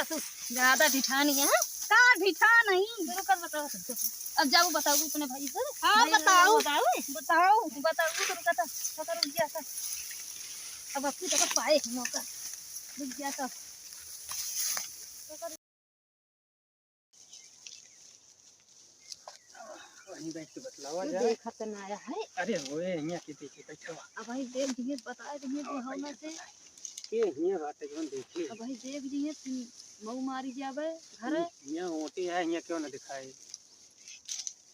तू ज्यादा ढिठा नहीं है। का ढिठा नहीं शुरू कर बताओ। अब जाओ बताओ अपने भाई से। हाँ बताओ बताओ बताओ शुरू कर रुक गया था। अब आपकी तरफ पाए मौका रुक गया था। वहीं बैठ के बतलावा ये जाए। देखा तो ना आया है। अरे होए यहाँ के पीछे बैठा हुआ। अब भाई देख दिए बताए दिए बुढ़ाना से ये यहाँ बात एकदम देखिए। अब भाई देख दिए मऊ मारी जावे घर यहाँ मोटी है यहाँ क्यों ना दिखाई।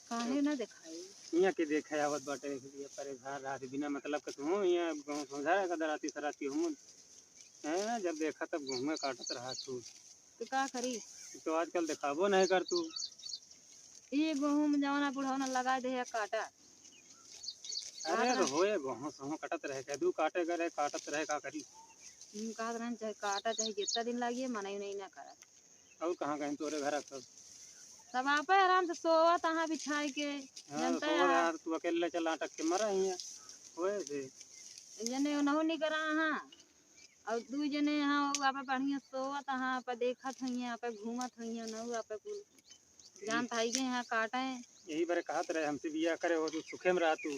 काहे ना दिखाई। यहाँ के देखा आवत बाटे ये परेशान रहा बिना मतलब के तुम यहाँ गाँव समझा कदर आती सराती हूँ हैं जब देखा तब घूमे काटत रहा तू तो का करी। तो आजकल दिखाबो नहीं कर तू। ये गेहूं में जवाना बुढ़ाना लगा दे है काटा। अरे तो होए गेहूं सहूं कटत रहे कदू काटे करे काटत रहे का करी। कहत रहन चाहे काटा चाहे जितना दिन लागिए मनाई नहीं ना करत। और कहाँ कहीं तोरे घर सब आप आराम से सोवा तहाँ बिछाई के जनता यार तू अकेले चला अटक के मरा यहाँ होए से जने नहो नहीं करा हाँ और दू जने यहाँ आप बढ़िया सोवा तहाँ आप देखत हइए आप घूमत हइए नहु आप कुल जान थाई के यहाँ काटे। यही बारे कहत रहे हमसे बिया करे हो तू सुखे में रह तू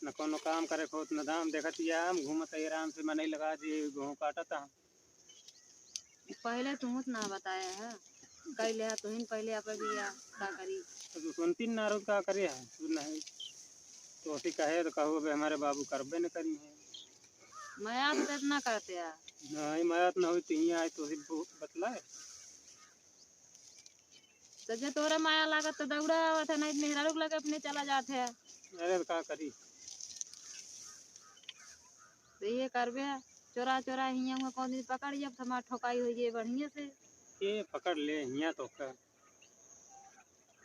न कोनो काम करे हो न दाम देखत आम घूमत आराम से मन लगा दे गेहूँ काटता। पहले तुम ना बताया है कई ले तुहिन पहले आप बिया का करी तो सुनती ना रोज का करे है तू नहीं तो अभी कहे तो कहो भाई हमारे बाबू करबे न करी है। मैं तो इतना करते हैं नहीं मत न हुई तो आए तो बतलाए तो जो तोरा माया लागत तो दौड़ा आवत है नहीं मेहरा रुक लगे अपने चला जाते है। अरे का करी तो ये करबे चोरा चोरा हियाँ कौन दिन पकड़ जब हमार ठोकाई हो जाए बढ़िया से ये पकड़ ले हिया तो का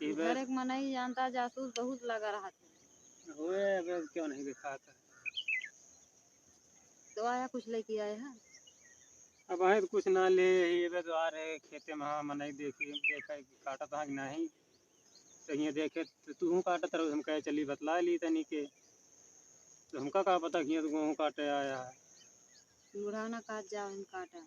घर एक मन नहीं जानता जासूस बहुत लगा रहा था होए अब क्यों नहीं दिखाता। तो आया कुछ लेके आए हैं। अब आए तो कुछ ना ले ये तो आ रहे खेते में हाँ मन देखी देखा काटा था कि नहीं तो ये देखे तो तू काटत रहो हम कहे चली बतला ली तनी के तो हमका का पता कि तो गेहूँ काटे आया है। बुढ़ाना काट जाओ इन काटा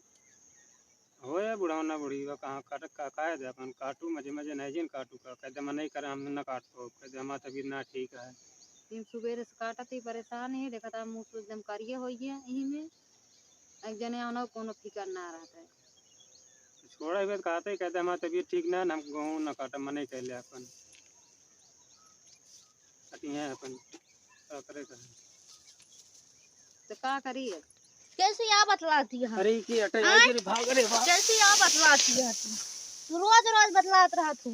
होए बुढ़ाना बुढ़ी कहाँ काट का काहे दे अपन काटू मजे मजे नहीं जिन काटू का कहते मन नहीं करे हम न काटो कहते हमारा तबीयत ना ठीक है। तीन सुबह से काटा थी परेशान ही देखा था मुँह से एकदम करिए हो गया यही में एक जने आना कोनो फिकर ना रहता है। छोड़ा ही कहते ही कहते हमारा तबीयत ठीक ना हम गेहूँ न काटे मन नहीं कहले अपन है अपन क्या करे तो का करिए कैसे आप बतलाती है। अरे की अटे भाग रे भाग कैसे आप बतलाती है तू रोज रोज बतलात रहा तू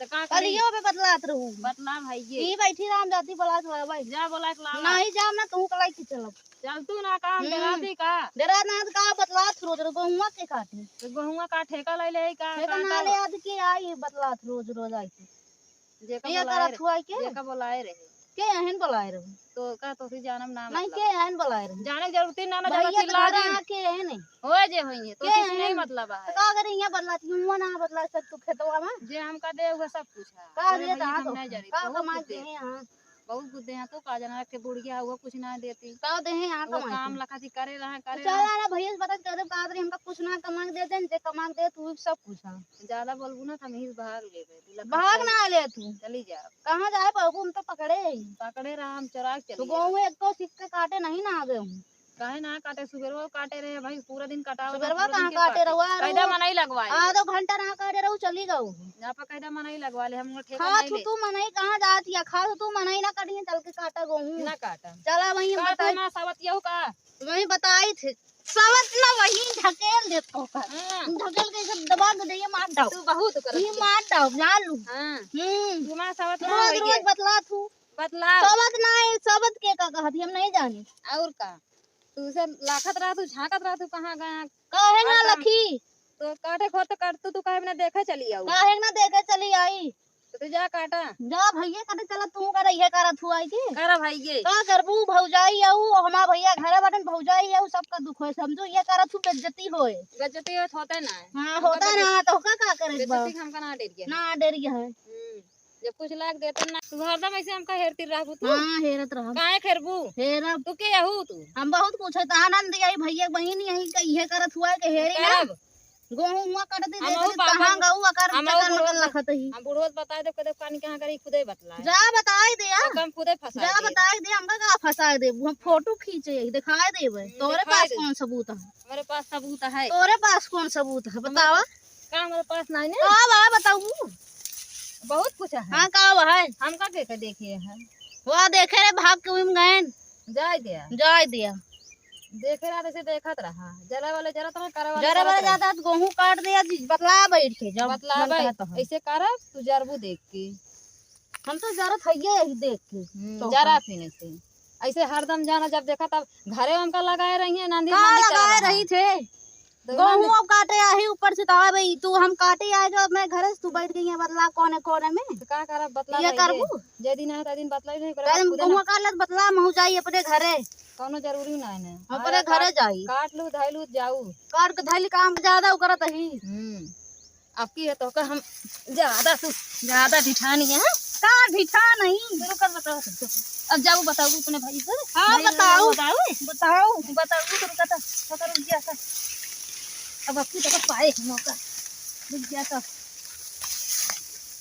तो का कलियो पे बतलात रहू बतला भाई ये बैठी राम जाती बलात भाई जा बोला के ला नहीं जाम ना तू कलाई की चलब चल तू ना काम डराती का डेरा ना का बतलात रोज रोज गहुआ के काटे तो गेहूं का ठेका ले का ठेका ना ले आद के आई बतलात रोज रोज आई जेका ये करत हुआ के जेका बोलाए रहे के एहन बुलाए रहू तो का तो सी जानम ना नहीं के एहन बुलाए रहू जाने की जरूरत ही ना ना जगह भैया चिल्ला तो दी आके एहन है होए जे होइए तो के किसी नहीं हैं? मतलब है का करे यहाँ बतलाती हूं ना बतला सक तू खेतवा में जे हमका दे हुआ सब कुछ है का अरे दे भैया ता हम तो नहीं जानी का बहुत कमा कुछ दे दे हां बहुत कुछ दे हैं तो का जना के बुढ़िया हुआ कुछ ना देती का दे हां वो कमा काम लखा थी करे रहा चल ना भैया से बता कर दे का दे हमका कुछ ना कमा दे दे जे कमा दे तू सब कुछ हां ज्यादा बोलबू ना तो हम ही भाग लेबे भाग ना ले तू चली जा कहां जाए बाबू हम तो पकड़े पकड़े रहा हम चोरा के तो चली गांव में एक तो सिक्के काटे नहीं ना आ गए हूं काहे ना काटे सुबेरवा काटे रहे भाई पूरा दिन कटाओ सुबेरवा कहां काटे रहुआ कैदा मनाई लगवाए आधा घंटा ना काटे रहू चली गऊ यहाँ पर कैदा मनाई लगवा ले हम ठेका खा नहीं ले तू मनाई कहां जाती है खा तू मनाई ना कटिए चल के काटा गऊ ना काटा चला वहीं का बताई ना सावतिया का वहीं बताई थे सवत ना वहीं ढकेल दे तो हां ढकेल के सब दबा के दे मार डाउ तू बहुत कर ये मार डाउ जान लू हां हम्म तुमा सावत ना रोज होइए रोज बतला तू बतला सवत ना है सवत के का कहत हम नहीं जानी और का तू से लाखत रहा तू झांकत रहा तू कहां गया काहे ना हरदम। लखी तो काटे खोर तो काट तू काहे बिना देखे चली आऊ काहे ना देखे चली आई तो तू जा काटा जा भैया कटे चला तू कर ये करत हुआ के कर भाई ये का करबू भौजाई आऊ हमार भैया घरे बटन भौजाई आऊ सबका दुख होए समझो ये करत हूं बेइज्जती होए गजती होता ना हां होता ना तो का करे बा बेइज्जती हमका ना डर गया ना डरिया है जब कुछ लाग देते ना तू हरदम ऐसे हमका हेरती रहबू तू हां हेरत रह काहे खेरबू हेरा तू के यहू तू हम बहुत कुछ है आनंद आई भैया बहन यही का ये करत हुआ के हेरी ना करब गेहूं हुआ काट दे हम दे कहां गाऊ आकर हम चक्कर बुढ़वा लगल रखत ही हम बुढ़वा बता दे कदे कानी कहां करी खुदे बतलाए जा बताई दे यार कम खुदे फंसा जा बताई दे हमका का फंसाए दे हम फोटो खींचे दिखाए देबे तोरे दिखाए पास दे। कौन सबूत है हमारे पास सबूत है तोरे पास कौन सबूत है बतावा का हमारे पास नहीं ने का बा बताऊ बहुत कुछ है हां का बा है हम का के देखिए है वहां देखे रे भाग के उम गए जाय दिया जाय दिया देखे रहा से देखत रहा जला वाले जरा तो करे वाले जरा बड़ा ज्यादा गेहूं काट दिया जी बतला बैठ के जब बतला मन भाई कहता है। ऐसे करब तू जरबू देख के हम तो जरा थइए यही देख के तो जरा फिर से ऐसे हरदम जाना जब देखा तब घरे हमका लगाए रही है नांदी का नांदी कर लगाए रहा। रही थे तो गेहूं अब काटे आई ऊपर से तवा भाई तू हम काटे आए जो मैं घर से तू बैठ गई है बदला कोने कोने में तो का करब बतला ये भाई करबू जे दिन है त दिन बतलाई नहीं कदम करब खुदे गेहूं काट बदला महू जाई अपने घरे कोनो जरूरी नहीं ने अपने घरे जाई काट लू धैलू जाऊ काट के धैली काम ज्यादा उ करत ही अब की है तो का हम ज्यादा ढिठानी है का ढिठा नहीं शुरू कर बताओ अब जाऊ बताओ अपने भाई से हां बताओ बताओ बताओ तो रुका तो रुक गया था अब आपकी तो पाए मौका रुक गया तो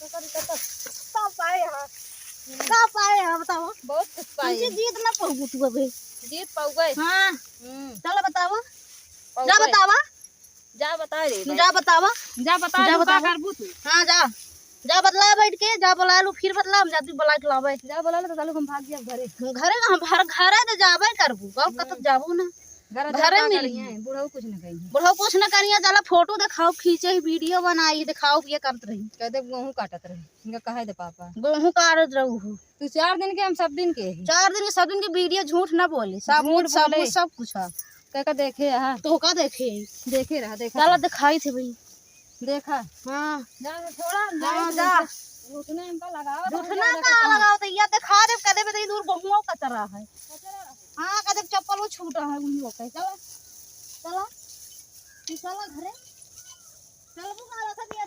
का पाए हां का पाए हां बताओ बहुत कुछ पाए तुझे जीत ना पाऊ तू अबे जीत पाऊ गए हां चल बतावा पाऊ जा गए। बतावा जा बता रे तू जा बतावा जा बता जा जा बतावा। करबू तू हां जा जा बदला बैठ के जा बुला लू फिर बदला हम जाती बुला के लावे जा बोला तो चलो हम भाग गया घरे घरे हम घरे तो जाबे करबू कब कत जाबू ना घरे मिली है बूढ़ा कुछ नहीं कही बुढ़ो कुछ न करिए चला फोटो दिखाओ खींचे वीडियो बनाई दिखाओ ये करत रही कहते गेहूं काटत रहे इनका कहे दे पापा गेहूं काटत रहू तू 4 दिन के हम सब दिन के ही 4 दिन के सब दिन के वीडियो झूठ न बोले सबूत झूठ बोले। सबूत सब कुछ है कह के देखे हां तो का देखे देखे रहा देखा चला दिखाई थे भाई देखा हां जा थोड़ा हां जा घुटने हमका लगाओ तो घुटना का लगाओ तो ये दिखा दे कदे पे दूर गेहूं कचरा है हां कदे चप्पल वो छूटा है उन्हीं होता है चला चला घरे चल वो का रखा दिया